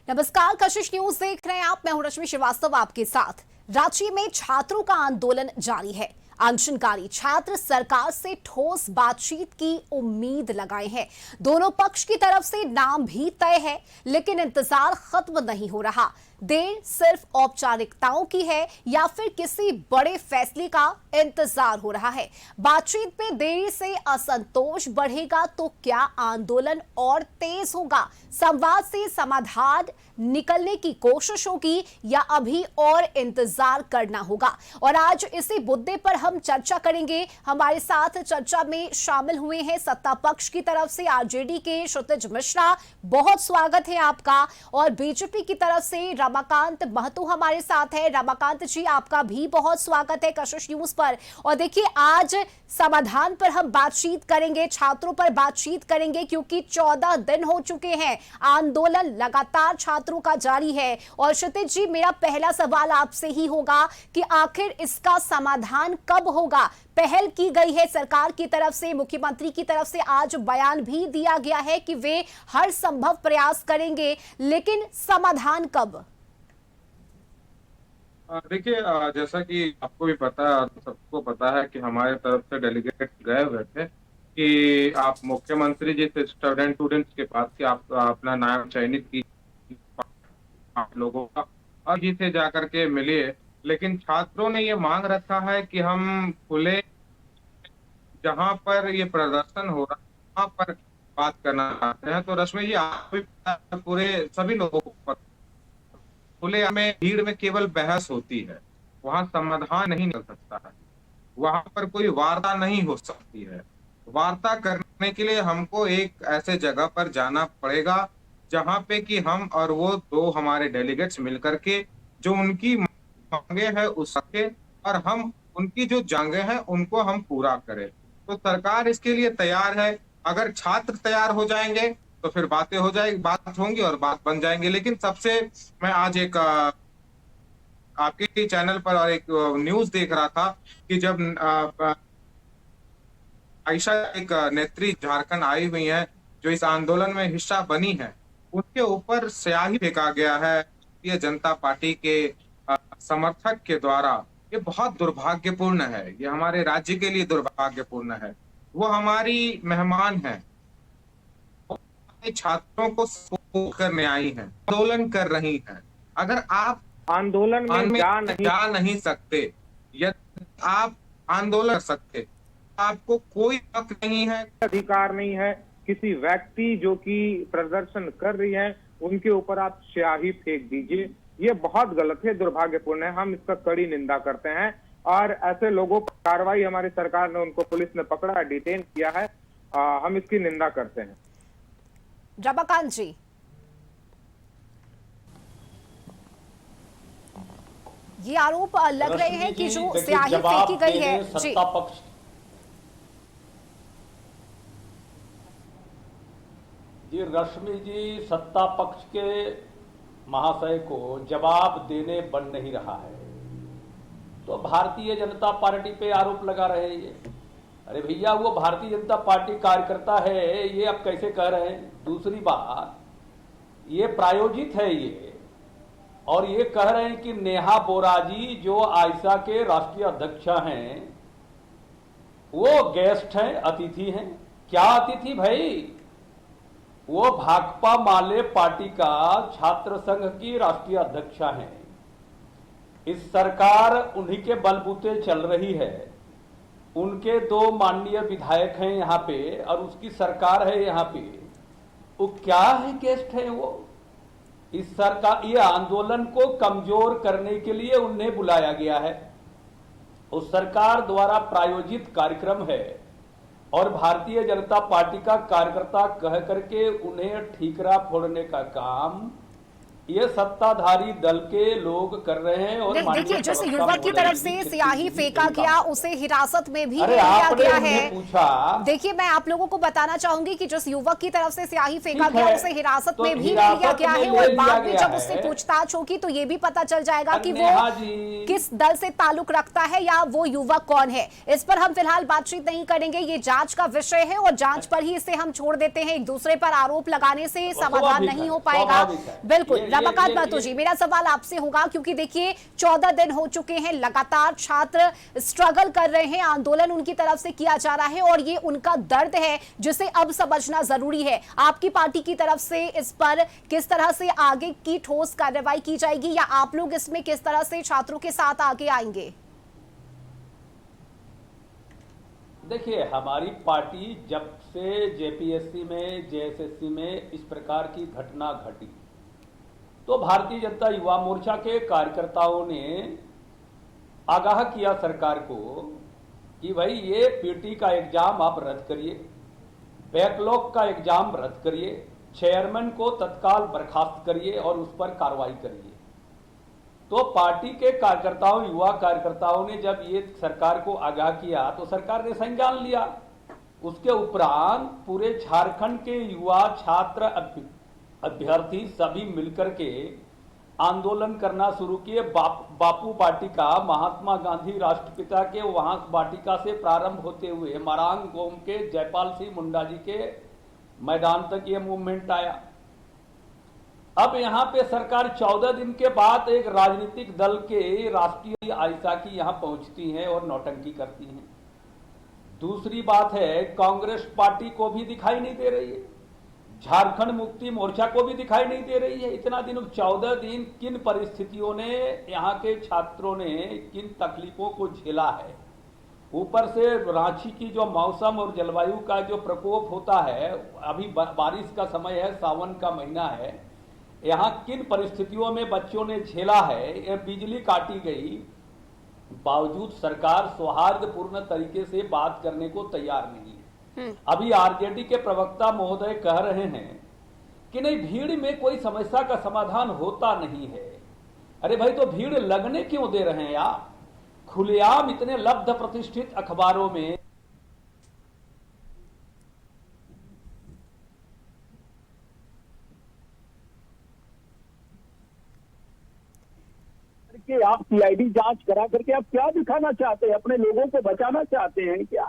नमस्कार, कशिश न्यूज देख रहे हैं आप। मैं हूं रश्मि श्रीवास्तव आपके साथ। रांची में छात्रों का आंदोलन जारी है। अनशनकारी छात्र सरकार से ठोस बातचीत की उम्मीद लगाए हैं। दोनों पक्ष की तरफ से नाम भी तय है, लेकिन इंतजार खत्म नहीं हो रहा। देर सिर्फ औपचारिकताओं की है या फिर किसी बड़े फैसले का इंतजार हो रहा है। बातचीत में देरी से असंतोष बढ़ेगा तो क्या आंदोलन और तेज होगा? संवाद से समाधान निकलने की कोशिश होगी या अभी और इंतजार करना होगा? और आज इसी मुद्दे पर हम चर्चा करेंगे। हमारे साथ चर्चा में शामिल हुए हैं सत्ता पक्ष की तरफ से आरजेडी के क्षितिज मिश्रा, बहुत स्वागत है आपका। और बीजेपी की तरफ से रमाकांत महतो हमारे साथ है। रमाकांत जी, आपका भी बहुत स्वागत है कशिश न्यूज पर। और देखिए, आज समाधान पर हम बातचीत करेंगे, छात्रों पर बातचीत करेंगे, क्योंकि 14 दिन हो चुके हैं, आंदोलन लगातार छात्रों का जारी है। और क्षितिज जी, मेरा पहला सवाल आपसे ही होगा कि आखिर इसका समाधान कब होगा? पहल की गई है सरकार की तरफ से, मुख्यमंत्री की तरफ से आज बयान भी दिया गया है कि वे हर संभव प्रयास करेंगे, लेकिन समाधान कब? देखिए, जैसा कि आपको भी पता है, सबको पता है कि हमारे तरफ से डेलीगेट गए हुए थे कि आप मुख्यमंत्री जी से स्टूडेंट्स के पास कि आप अपना नाम चयनित कीजिए आप लोगों का, और जी से जाकर के मिलिए। लेकिन छात्रों ने ये मांग रखा है कि हम खुले, जहां पर ये प्रदर्शन हो रहा है वहां पर बात करना चाहते हैं। तो रश्मि जी, आप भी पता है, पूरे सभी लोगों को खुले में भीड़ में केवल बहस होती है, वहां समाधान नहीं निकल सकता है, वहां पर कोई वार्ता नहीं हो सकती है। वार्ता करने के लिए हमको एक ऐसे जगह पर जाना पड़ेगा जहां पे कि हम और वो दो हमारे डेलीगेट्स मिलकर के जो उनकी मांगे हैं उसके, और हम उनकी जो जांगे हैं उनको हम पूरा करें। तो सरकार इसके लिए तैयार है। अगर छात्र तैयार हो जाएंगे तो फिर बातें हो जाएगी, बात होंगी और बात बन जाएंगे। लेकिन सबसे, मैं आज एक आपके चैनल पर और एक न्यूज देख रहा था कि जब आयशा एक नेत्री झारखंड आई हुई है जो इस आंदोलन में हिस्सा बनी है, उनके ऊपर स्याही फेंका गया है भारतीय जनता पार्टी के समर्थक के द्वारा। ये बहुत दुर्भाग्यपूर्ण है, ये हमारे राज्य के लिए दुर्भाग्यपूर्ण है। वो हमारी मेहमान है, छात्रों को सपोर्ट करने आई हैं, आंदोलन कर रही हैं। अगर आप आंदोलन में जा नहीं सकते, यदि आप आंदोलन कर सकते, आपको कोई हक नहीं है, अधिकार नहीं है किसी व्यक्ति जो कि प्रदर्शन कर रही है उनके ऊपर आप स्याही फेंक दीजिए। ये बहुत गलत है, दुर्भाग्यपूर्ण है। हम इसका कड़ी निंदा करते हैं और ऐसे लोगों पर कार्रवाई, हमारी सरकार ने उनको, पुलिस ने पकड़ा, डिटेन किया है, हम इसकी निंदा करते हैं। रमाकांत जी, ये आरोप लग रहे हैं कि जो स्याही फेंकी गई है सत्ता पक्ष, जी रश्मि जी, सत्ता पक्ष के महाशय को जवाब देने बन नहीं रहा है तो भारतीय जनता पार्टी पे आरोप लगा रहे हैं। ये अरे भैया, वो भारतीय जनता पार्टी कार्यकर्ता है, ये आप कैसे कह रहे हैं? दूसरी बात, ये प्रायोजित है ये, और ये कह रहे हैं कि नेहा बोरा जी जो आयशा के राष्ट्रीय अध्यक्ष हैं वो गेस्ट हैं, अतिथि हैं। क्या अतिथि भाई? वो भाकपा माले पार्टी का छात्र संघ की राष्ट्रीय अध्यक्ष हैं। इस सरकार उन्हीं के बलबूते चल रही है, उनके दो माननीय विधायक हैं यहाँ पे और उसकी सरकार है यहाँ पे। वो क्या है, गेस्ट है वो? इस सरकार, ये आंदोलन को कमजोर करने के लिए उन्हें बुलाया गया है। उस सरकार द्वारा प्रायोजित कार्यक्रम है और भारतीय जनता पार्टी का कार्यकर्ता कह करके उन्हें ठीकरा फोड़ने का काम ये सत्ताधारी दल के लोग कर रहे हैं। और देखिए, जिस युवक की तरफ से स्याही फेंका गया उसे हिरासत में भी लिया गया है। देखिए, मैं आप लोगों को बताना चाहूंगी कि जिस युवक की तरफ से स्याही फेंका गया उसे हिरासत में भी लिया गया है, और बाद में जब उससे पूछताछ होगी तो ये भी पता चल जाएगा कि वो किस दल से ताल्लुक रखता है या वो युवक कौन है। इस पर हम फिलहाल बातचीत नहीं करेंगे, ये जांच का विषय है और जांच पर ही इसे हम छोड़ देते हैं। एक दूसरे पर आरोप लगाने से समाधान नहीं हो पाएगा। बिल्कुल। रमाकांत महतो जी, मेरा सवाल आपसे होगा, क्योंकि देखिए 14 दिन हो चुके हैं, लगातार छात्र स्ट्रगल कर रहे हैं, आंदोलन उनकी तरफ से किया जा रहा है और ये उनका दर्द है जिसे अब समझना जरूरी है। आपकी पार्टी की तरफ से इस पर किस तरह से आगे की ठोस कार्रवाई की जाएगी, या आप लोग इसमें किस तरह से छात्रों के साथ आगे आएंगे? देखिए, हमारी पार्टी जब से जेपीएससी में, जेएसएससी में इस प्रकार की घटना घटी तो भारतीय जनता युवा मोर्चा के कार्यकर्ताओं ने आगाह किया सरकार को कि भाई ये पीटी का एग्जाम आप रद्द करिए, बैकलॉग का एग्जाम रद्द करिए, चेयरमैन को तत्काल बर्खास्त करिए और उस पर कार्रवाई करिए। तो पार्टी के कार्यकर्ताओं, युवा कार्यकर्ताओं ने जब ये सरकार को आगाह किया तो सरकार ने संज्ञान लिया। उसके उपरांत पूरे झारखंड के युवा, छात्र, अभ्यर्थी सभी मिलकर के आंदोलन करना शुरू किए। बापू वाटिका, महात्मा गांधी राष्ट्रपिता के वहां वाटिका से प्रारंभ होते हुए मरांग गोम के जयपाल सिंह मुंडा जी के मैदान तक ये मूवमेंट आया। अब यहाँ पे सरकार 14 दिन के बाद एक राजनीतिक दल के राष्ट्रीय आयसा की यहाँ पहुंचती है और नौटंकी करती है। दूसरी बात है, कांग्रेस पार्टी को भी दिखाई नहीं दे रही है, झारखंड मुक्ति मोर्चा को भी दिखाई नहीं दे रही है। इतना दिन, 14 दिन किन परिस्थितियों ने, यहाँ के छात्रों ने किन तकलीफों को झेला है। ऊपर से रांची की जो मौसम और जलवायु का जो प्रकोप होता है, अभी बारिश का समय है, सावन का महीना है, यहाँ किन परिस्थितियों में बच्चों ने झेला है। बिजली काटी गई, बावजूद सरकार सौहार्दपूर्ण तरीके से बात करने को तैयार नहीं है। अभी आरजेडी के प्रवक्ता महोदय कह रहे हैं कि नहीं, भीड़ में कोई समस्या का समाधान होता नहीं है। अरे भाई, तो भीड़ लगने क्यों दे रहे हैं आप? खुलेआम इतने लब्ध प्रतिष्ठित अखबारों में कि आप सीआईडी जांच करा करके आप क्या दिखाना चाहते हैं? अपने लोगों को बचाना चाहते हैं क्या?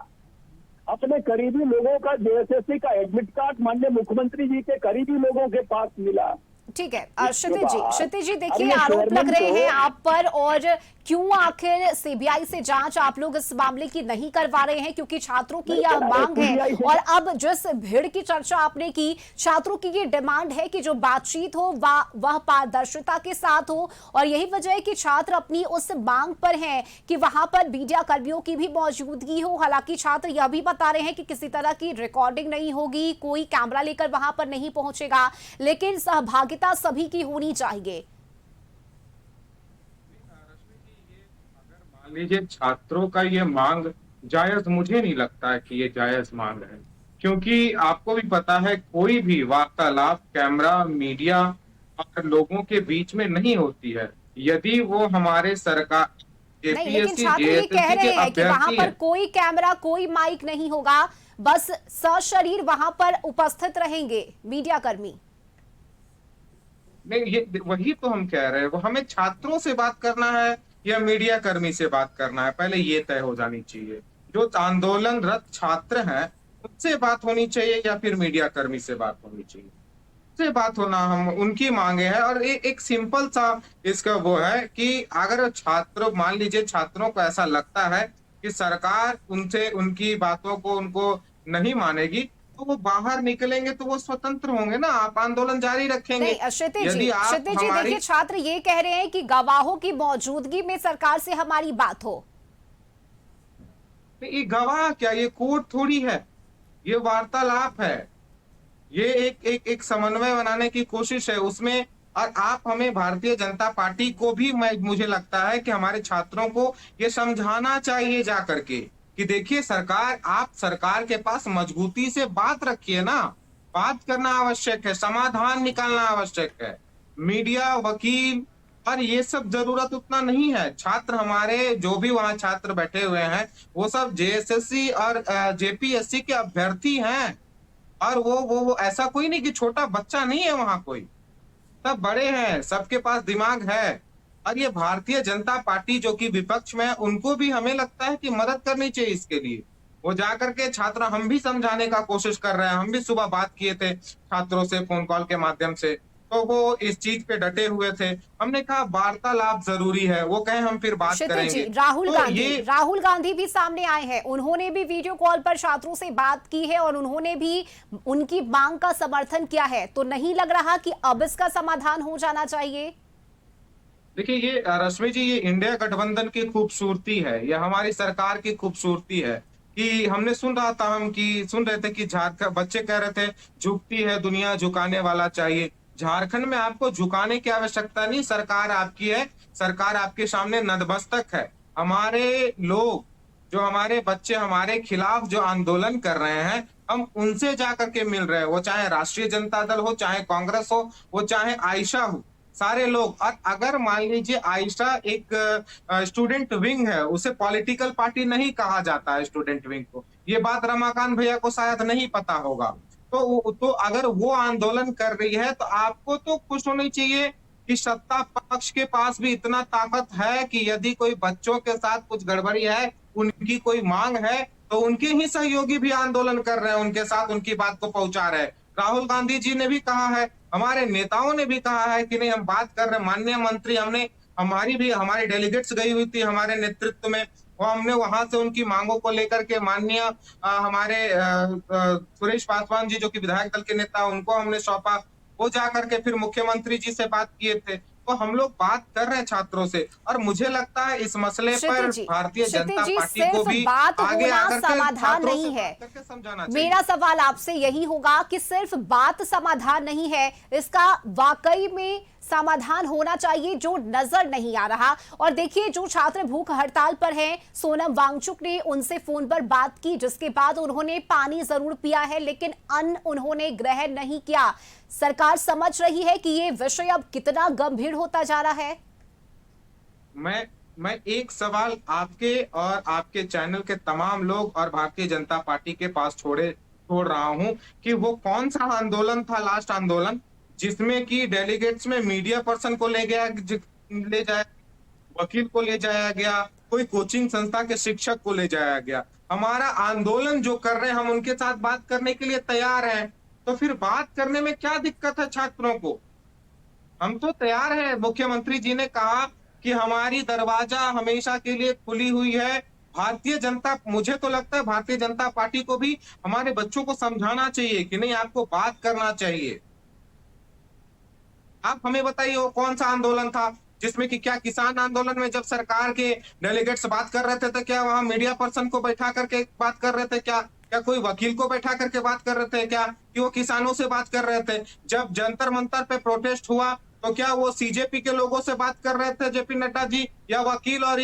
अपने करीबी लोगों का जेएसएससी का एडमिट कार्ड माननीय मुख्यमंत्री जी के करीबी लोगों के पास मिला। ठीक है, क्षितिज जी देखिए, आरोप लग रहे हैं आप पर, और क्यों आखिर सीबीआई से जांच आप लोग इस मामले की नहीं करवा रहे हैं? क्योंकि छात्रों की यह मांग है, और अब जिस भीड़ की चर्चा आपने की, छात्रों की ये डिमांड है कि जो बातचीत हो वह पारदर्शिता के साथ हो, और यही वजह है कि छात्र अपनी उस मांग पर हैं कि वहां पर मीडिया कर्मियों की भी मौजूदगी हो। हालांकि छात्र यह भी बता रहे हैं कि किसी तरह की रिकॉर्डिंग नहीं होगी, कोई कैमरा लेकर वहां पर नहीं पहुंचेगा, लेकिन सहभागिता सभी की होनी चाहिए। मान लीजिए छात्रों का ये मांग जायज, मुझे नहीं लगता है कि ये जायज मांग है, क्योंकि आपको भी पता है कोई भी वार्तालाप कैमरा, मीडिया और लोगों के बीच में नहीं होती है। यदि वो हमारे सरकार नहीं, लेकिन छात्र ये कह रहे हैं कि वहां पर कोई कैमरा, कोई माइक नहीं होगा, बस सशरीर वहां पर उपस्थित रहेंगे मीडिया कर्मी। नहीं, ये वही तो हम कह रहे हैं, वो हमें छात्रों से बात करना है या मीडिया कर्मी से बात करना है, पहले ये तय हो जानी चाहिए। जो आंदोलनरत छात्र हैं उनसे बात होनी चाहिए या फिर मीडिया कर्मी से बात होनी चाहिए, से बात होना हम उनकी मांगे हैं। और एक सिंपल सा इसका वो है कि अगर छात्र, मान लीजिए छात्रों को ऐसा लगता है कि सरकार उनसे, उनकी बातों को उनको नहीं मानेगी, तो वो बाहर निकलेंगे, तो वो स्वतंत्र होंगे ना, आप आंदोलन जारी रखेंगे। नहीं, क्षितिज जी देखिए, छात्र ये कह रहे हैं कि गवाहों की मौजूदगी में सरकार से हमारी बात हो। ये गवाह क्या, ये कोर्ट थोड़ी है, ये वार्तालाप है, ये एक समन्वय बनाने की कोशिश है उसमें। और आप, हमें भारतीय जनता पार्टी को भी, मुझे लगता है कि हमारे छात्रों को ये समझाना चाहिए जा करके कि देखिए सरकार, आप सरकार के पास मजबूती से बात रखिए ना, बात करना आवश्यक है, समाधान निकालना आवश्यक है। मीडिया, वकील और ये सब जरूरत उतना नहीं है। छात्र हमारे जो भी वहां छात्र बैठे हुए हैं वो सब जेएसएससी और जेपीएससी के अभ्यर्थी हैं, और वो ऐसा कोई नहीं कि छोटा बच्चा नहीं है वहां, कोई सब बड़े हैं, सबके पास दिमाग है। और ये भारतीय जनता पार्टी जो कि विपक्ष में है, उनको भी हमें लगता है कि मदद करनी चाहिए इसके लिए। वो जाकर के छात्र, हम भी समझाने का कोशिश कर रहे हैं, हम भी सुबह बात किए थे छात्रों से फोन कॉल के माध्यम से, तो वो इस चीज पे डटे हुए थे। हमने कहा वार्तालाप जरूरी है, वो कहे हम फिर बात क्षितिज करेंगे। जी, राहुल गांधी भी सामने आए हैं, उन्होंने भी वीडियो कॉल पर छात्रों से बात की है और उन्होंने भी उनकी मांग का समर्थन किया है। तो नहीं लग रहा कि अब इसका समाधान हो जाना चाहिए? देखिए ये रश्मि जी, ये इंडिया गठबंधन की खूबसूरती है, ये हमारी सरकार की खूबसूरती है कि हमने सुन रहे थे कि झारखंड बच्चे कह रहे थे झुकती है दुनिया, झुकाने वाला चाहिए। झारखंड में आपको झुकाने की आवश्यकता नहीं, सरकार आपकी है, सरकार आपके सामने नतमस्तक है। हमारे लोग, जो हमारे बच्चे हमारे खिलाफ जो आंदोलन कर रहे हैं, हम उनसे जाकर के मिल रहे हैं, वो चाहे राष्ट्रीय जनता दल हो, चाहे कांग्रेस हो, वो चाहे आयशा हो, सारे लोग। और अगर मान लीजिए आयशा एक स्टूडेंट विंग है, उसे पॉलिटिकल पार्टी नहीं कहा जाता है स्टूडेंट विंग को, ये बात रमाकांत भैया को शायद नहीं पता होगा। तो अगर वो आंदोलन कर रही है तो आपको तो खुश होनी चाहिए कि सत्ता पक्ष के पास भी इतना ताकत है कि यदि कोई बच्चों के साथ कुछ गड़बड़ी है, उनकी कोई मांग है, तो उनके ही सहयोगी भी आंदोलन कर रहे हैं, उनके साथ उनकी बात को पहुंचा रहे हैं। राहुल गांधी जी ने भी कहा है, हमारे नेताओं ने भी कहा है कि नहीं हम बात कर रहे हैं। माननीय मंत्री, हमारी डेलीगेट्स गई हुई थी हमारे नेतृत्व में, वो हमने वहां से उनकी मांगों को लेकर के माननीय हमारे सुरेश पासवान जी जो कि विधायक दल के नेता, उनको हमने सौंपा। वो जाकर के फिर मुख्यमंत्री जी से बात किए थे। तो हम लोग बात कर रहे हैं छात्रों से, और मुझे लगता है इस मसले पर भारतीय जनता पार्टी को भी बात आगे होना आकर के समाधान छात्रों नहीं से है। बात करके समझाना चाहिए। मेरा सवाल आपसे यही होगा कि सिर्फ बात समाधान नहीं है, इसका वाकई में समाधान होना चाहिए जो नजर नहीं आ रहा। और देखिए, जो छात्र भूख हड़ताल पर हैं, सोनम वांगचुक ने उनसे फोन पर बात की, जिसके बाद उन्होंने पानी जरूर पिया है लेकिन अन्न उन्होंने ग्रहण नहीं किया। सरकार समझ रही है कि ये विषय अब कितना गंभीर होता जा रहा है? मैं एक सवाल आपके और आपके चैनल के तमाम लोग और भारतीय जनता पार्टी के पास छोड़ रहा हूं कि वो कौन सा आंदोलन था, लास्ट आंदोलन, जिसमें कि डेलीगेट्स में मीडिया पर्सन को ले जाया, वकील को ले जाया गया, कोई कोचिंग संस्था के शिक्षक को ले जाया गया। हमारा आंदोलन जो कर रहे हैं, हम उनके साथ बात करने के लिए तैयार हैं, तो फिर बात करने में क्या दिक्कत है छात्रों को? हम तो तैयार हैं। मुख्यमंत्री जी ने कहा कि हमारी दरवाजा हमेशा के लिए खुली हुई है। मुझे तो लगता है भारतीय जनता पार्टी को भी हमारे बच्चों को समझाना चाहिए कि नहीं, आपको बात करना चाहिए। आप हमें बताइए वो कौन सा आंदोलन था जिसमें कि क्या किसान आंदोलन में जब सरकार के डेलीगेट्स बात कर रहे थे तो क्या वहां मीडिया पर्सन को बैठा करके बात कर रहे थे? क्या कोई वकील को बैठा करके बात कर रहे थे? क्या कि वो किसानों से बात कर रहे थे? जब जंतर मंतर पे प्रोटेस्ट हुआ तो क्या वो सीजेपी के लोगों से बात कर रहे थे, जेपी नड्डा जी, या वकील और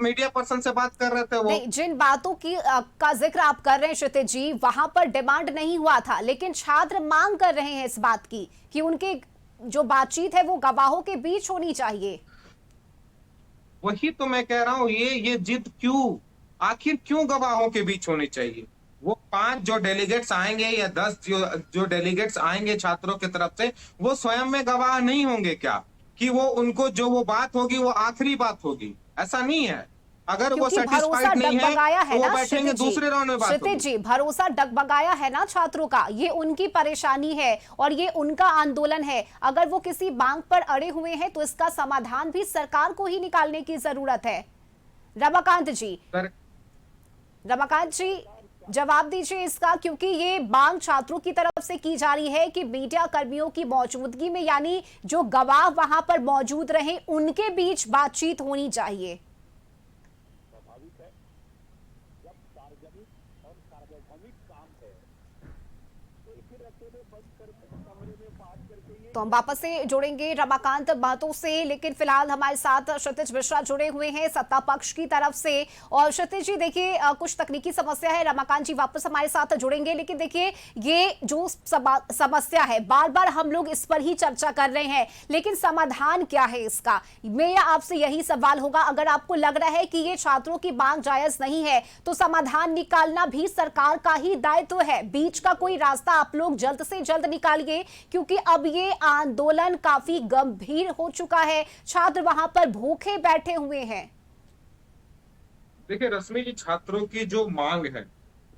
मीडिया पर्सन से बात कर रहे थे? वो नहीं, जिन बातों की का जिक्र आप कर रहे हैं क्षितिज जी, वहां पर डिमांड नहीं हुआ था, लेकिन छात्र मांग कर रहे हैं इस बात की कि उनके जो बातचीत है वो गवाहों के बीच होनी चाहिए। वही तो मैं कह रहा हूँ, ये जिद क्यों, आखिर क्यों गवाहों के बीच होनी चाहिए? वो 5 जो डेलीगेट्स आएंगे या 10 जो डेलीगेट्स आएंगे छात्रों की तरफ से, वो स्वयं में गवाह नहीं होंगे क्या कि वो उनको जो वो बात होगी वो आखिरी बात होगी? ऐसा नहीं है। अगर वो सेटिस्फाइड नहीं है तो वो बैठेंगे दूसरे राउंड में बात होगी। क्षितिज जी, भरोसा डगमगाया है ना छात्रों का, ये उनकी परेशानी है और ये उनका आंदोलन है। अगर वो किसी मांग पर अड़े हुए हैं तो इसका समाधान भी सरकार को ही निकालने की जरूरत है। रमाकांत जी, जवाब दीजिए इसका, क्योंकि ये मांग छात्रों की तरफ से की जा रही है कि मीडिया कर्मियों की मौजूदगी में, यानी जो गवाह वहां पर मौजूद रहे, उनके बीच बातचीत होनी चाहिए। तो हम वापस से जुड़ेंगे रमाकांत महतो से, लेकिन फिलहाल हमारे साथ क्षितिज मिश्रा जुड़े हुए हैं सत्ता पक्ष की तरफ से। और क्षितिज जी देखिए, कुछ तकनीकी समस्या है, रमाकांत जी वापस हमारे साथ जुड़ेंगे, लेकिन देखिए ये जो समस्या है, बार बार हम लोग इस पर ही चर्चा कर रहे हैं, लेकिन समाधान क्या है इसका? मेरा आपसे यही सवाल होगा, अगर आपको लग रहा है कि ये छात्रों की मांग जायज नहीं है तो समाधान निकालना भी सरकार का ही दायित्व है। बीच का कोई रास्ता आप लोग जल्द से जल्द निकालिए, क्योंकि अब ये आंदोलन काफी गंभीर हो चुका है, छात्र वहां पर भूखे बैठे हुए हैं। देखिए रश्मि जी, छात्रों की जो मांग है,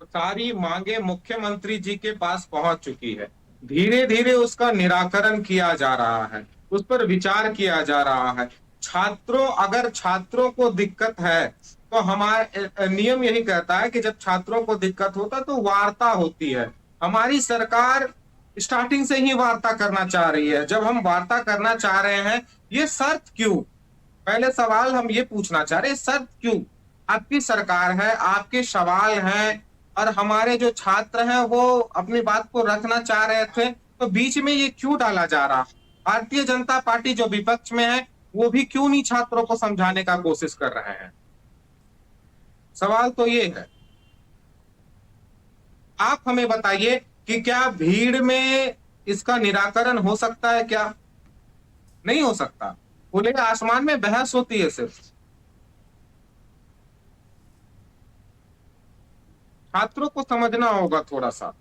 तो सारी मांगे मुख्यमंत्री जी के पास पहुंच चुकी है। धीरे धीरे उसका निराकरण किया जा रहा है, उस पर विचार किया जा रहा है। अगर छात्रों को दिक्कत है तो हमारे नियम यही कहता है कि जब छात्रों को दिक्कत होता है तो वार्ता होती है। हमारी सरकार स्टार्टिंग से ही वार्ता करना चाह रही है। जब हम वार्ता करना चाह रहे हैं, ये शर्त क्यों? पहले सवाल हम ये पूछना चाह रहे हैं, शर्त क्यों? आपकी सरकार है, आपके सवाल हैं, और हमारे जो छात्र हैं वो अपनी बात को रखना चाह रहे थे, तो बीच में ये क्यों डाला जा रहा? भारतीय जनता पार्टी जो विपक्ष में है वो भी क्यों नहीं छात्रों को समझाने का कोशिश कर रहे हैं? सवाल तो ये है। आप हमें बताइए कि क्या भीड़ में इसका निराकरण हो सकता है? क्या नहीं हो सकता। खुले आसमान में बहस होती है सिर्फ। छात्रों को समझना होगा थोड़ा सा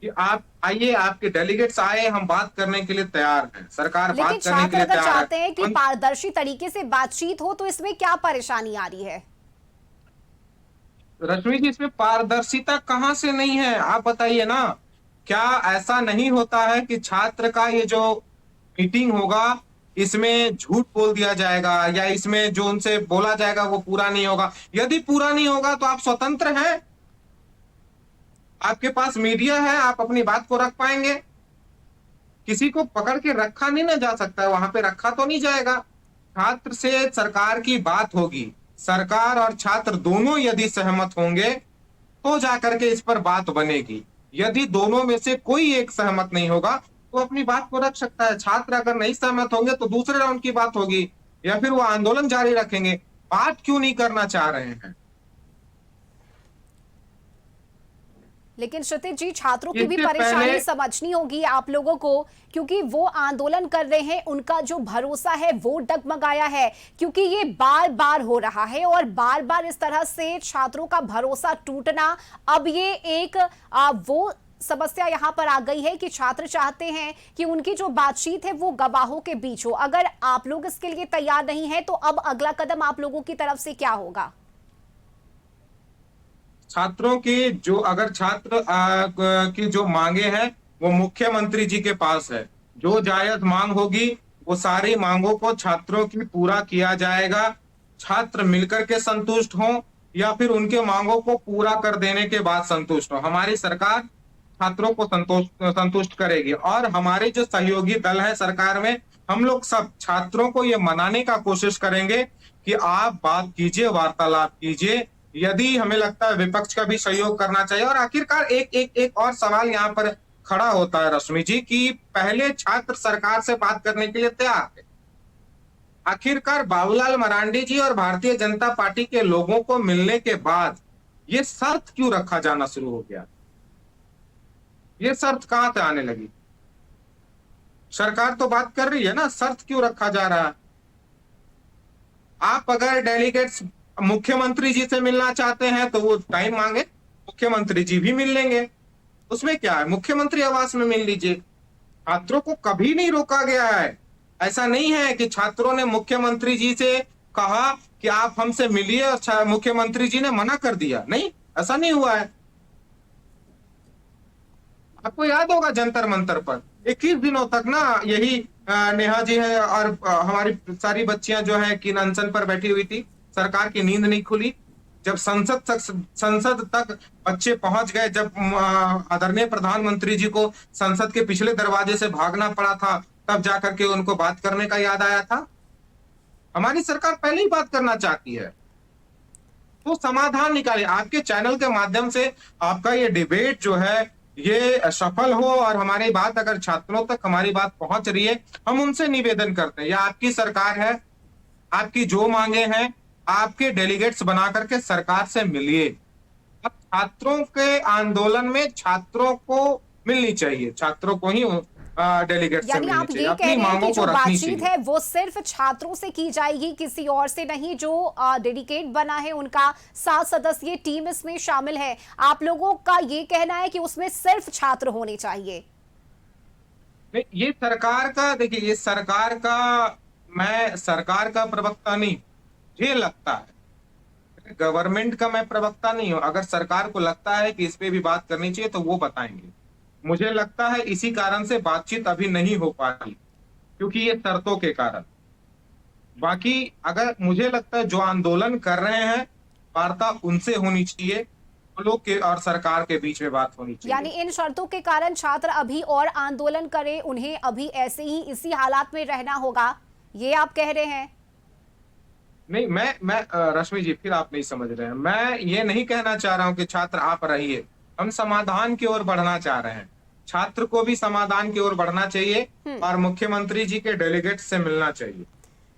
कि आप आइए, आपके डेलीगेट्स आए, हम बात करने के लिए तैयार हैं, सरकार लेकिन बात करने के छात्र लिए अगर तैयार चाहते हैं कि है। पारदर्शी तरीके से बातचीत हो तो इसमें क्या परेशानी आ रही है? रश्मि जी, इसमें पारदर्शिता कहां से नहीं है? आप बताइए ना। क्या ऐसा नहीं होता है कि छात्र का ये जो मीटिंग होगा इसमें झूठ बोल दिया जाएगा, या इसमें जो उनसे बोला जाएगा वो पूरा नहीं होगा? यदि पूरा नहीं होगा तो आप स्वतंत्र हैं, आपके पास मीडिया है, आप अपनी बात को रख पाएंगे। किसी को पकड़ के रखा नहीं ना जा सकता है, वहां पे रखा तो नहीं जाएगा। छात्र से सरकार की बात होगी, सरकार और छात्र दोनों यदि सहमत होंगे तो जाकर के इस पर बात बनेगी। यदि दोनों में से कोई एक सहमत नहीं होगा तो अपनी बात को रख सकता है। छात्र अगर नहीं सहमत होंगे तो दूसरे राउंड की बात होगी, या फिर वो आंदोलन जारी रखेंगे। बात क्यों नहीं करना चाह रहे हैं? लेकिन क्षितिज जी, छात्रों की भी इससे परेशानी पहले समझनी होगी आप लोगों को, क्योंकि वो आंदोलन कर रहे हैं, उनका जो भरोसा है वो डगमगाया है, क्योंकि ये बार बार हो रहा है और बार बार इस तरह से छात्रों का भरोसा टूटना। अब ये एक वो समस्या यहां पर आ गई है कि छात्र चाहते हैं कि उनकी जो बातचीत है वो गवाहों के बीच हो। अगर आप लोग इसके लिए तैयार नहीं है तो अब अगला कदम आप लोगों की तरफ से क्या होगा? छात्रों की जो, अगर छात्र की जो मांगे हैं वो मुख्यमंत्री जी के पास है। जो जायज मांग होगी वो सारी मांगों को छात्रों की पूरा किया जाएगा। छात्र मिलकर के संतुष्ट हों या फिर उनके मांगों को पूरा कर देने के बाद संतुष्ट हो, हमारी सरकार छात्रों को संतुष्ट करेगी। और हमारे जो सहयोगी दल है सरकार में, हम लोग सब छात्रों को ये मनाने का कोशिश करेंगे कि आप बात कीजिए, वार्तालाप कीजिए। यदि हमें लगता है विपक्ष का भी सहयोग करना चाहिए। और आखिरकार एक और सवाल यहाँ पर खड़ा होता है रश्मि जी, कि पहले छात्र सरकार से बात करने के लिए तैयार थे, आखिरकार बाबूलाल मरांडी जी और भारतीय जनता पार्टी के लोगों को मिलने के बाद ये शर्त क्यों रखा जाना शुरू हो गया? ये शर्त कहां से आने लगी? सरकार तो बात कर रही है ना, शर्त क्यों रखा जा रहा है? आप अगर डेलीगेट्स मुख्यमंत्री जी से मिलना चाहते हैं तो वो टाइम मांगे, मुख्यमंत्री जी भी मिल लेंगे, उसमें क्या है? मुख्यमंत्री आवास में मिल लीजिए। छात्रों को कभी नहीं रोका गया है। ऐसा नहीं है कि छात्रों ने मुख्यमंत्री जी से कहा कि आप हमसे मिलिए और मुख्यमंत्री जी ने मना कर दिया। नहीं, ऐसा नहीं हुआ है। आपको याद होगा जंतर मंतर पर 21 दिनों तक ना यही नेहा जी है और हमारी सारी बच्चियां जो है कि अनशन पर बैठी हुई थी, सरकार की नींद नहीं खुली। जब संसद तक बच्चे पहुंच गए, जब आदरणीय प्रधानमंत्री जी को संसद के पिछले दरवाजे से भागना पड़ा था, तब जाकर के उनको बात करने का याद आया था। हमारी सरकार पहले ही बात करना चाहती है, तो समाधान निकालिए। आपके चैनल के माध्यम से आपका ये डिबेट जो है ये सफल हो और हमारी बात अगर छात्रों तक हमारी बात पहुंच रही है, हम उनसे निवेदन करते हैं, यह आपकी सरकार है, आपकी जो मांगे हैं आपके डेलीगेट्स बना करके सरकार से मिलिए। अब छात्रों के आंदोलन में छात्रों को मिलनी चाहिए, छात्रों को ही डेलीगेट्स से यानी मिलनी आप चाहिए, ये कह अपनी रहे हैं मांगों कि को जो रखनी बातचीत चाहिए। है वो सिर्फ छात्रों से की जाएगी, किसी और से नहीं। जो डेडिकेट बना है उनका 7 सदस्यीय टीम इसमें शामिल है। आप लोगों का ये कहना है कि उसमें सिर्फ छात्र होने चाहिए? नहीं, ये सरकार का, देखिए ये सरकार का, मैं सरकार का प्रवक्ता नहीं, मुझे लगता है गवर्नमेंट का मैं प्रवक्ता नहीं हूं। अगर सरकार को लगता है कि इस पे भी बात करनी चाहिए तो वो बताएंगे। मुझे लगता है इसी कारण से बातचीत अभी नहीं हो पाई, क्योंकि ये शर्तों के कारण। बाकी अगर मुझे लगता है जो आंदोलन कर रहे हैं, वार्ता उनसे होनी चाहिए, वो लोग के और सरकार के बीच में बात होनी यानी चाहिए। इन शर्तों के कारण छात्र अभी और आंदोलन करें, उन्हें अभी ऐसे ही इसी हालात में रहना होगा, ये आप कह रहे हैं? नहीं, रश्मि जी, फिर आप नहीं समझ रहे हैं। मैं ये नहीं कहना चाह रहा हूं कि छात्र आप रहिए, हम समाधान की ओर बढ़ना चाह रहे हैं। छात्र को भी समाधान की ओर बढ़ना चाहिए और मुख्यमंत्री जी के डेलीगेट से मिलना चाहिए।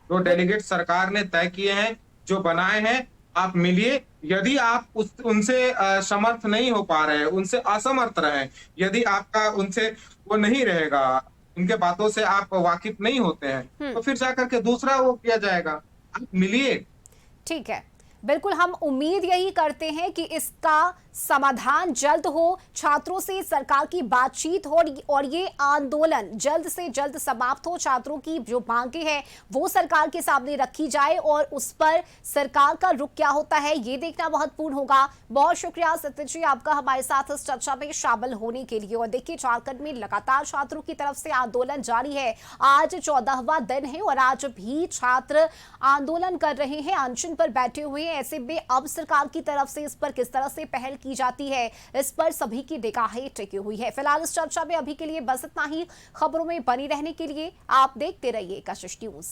जो डेलीगेट सरकार ने तय किए हैं, जो बनाए हैं, आप मिलिए। यदि आप उनसे समर्थ नहीं हो पा रहे हैं, उनसे असमर्थ रहे, यदि आपका उनसे वो नहीं रहेगा, उनके बातों से आप वाकिफ नहीं होते हैं, तो फिर जाकर के दूसरा वो किया जाएगा। आप मिलिए। ठीक है, बिल्कुल, हम उम्मीद यही करते हैं कि इसका समाधान जल्द हो, छात्रों से सरकार की बातचीत हो और ये आंदोलन जल्द से जल्द समाप्त हो। छात्रों की जो मांगे हैं वो सरकार के सामने रखी जाए और उस पर सरकार का रुख क्या होता है ये देखना महत्वपूर्ण होगा। बहुत शुक्रिया सत्य जी आपका हमारे साथ इस चर्चा में शामिल होने के लिए। और देखिए, झारखंड में लगातार छात्रों की तरफ से आंदोलन जारी है। आज 14वां दिन है और आज भी छात्र आंदोलन कर रहे हैं, अनशन पर बैठे हुए हैं। ऐसे में अब सरकार की तरफ से इस पर किस तरह से पहल की जाती है, इस पर सभी की निगाहें टिकी हुई है। फिलहाल इस चर्चा में अभी के लिए बस इतना ही। खबरों में बनी रहने के लिए आप देखते रहिए कशिश न्यूज।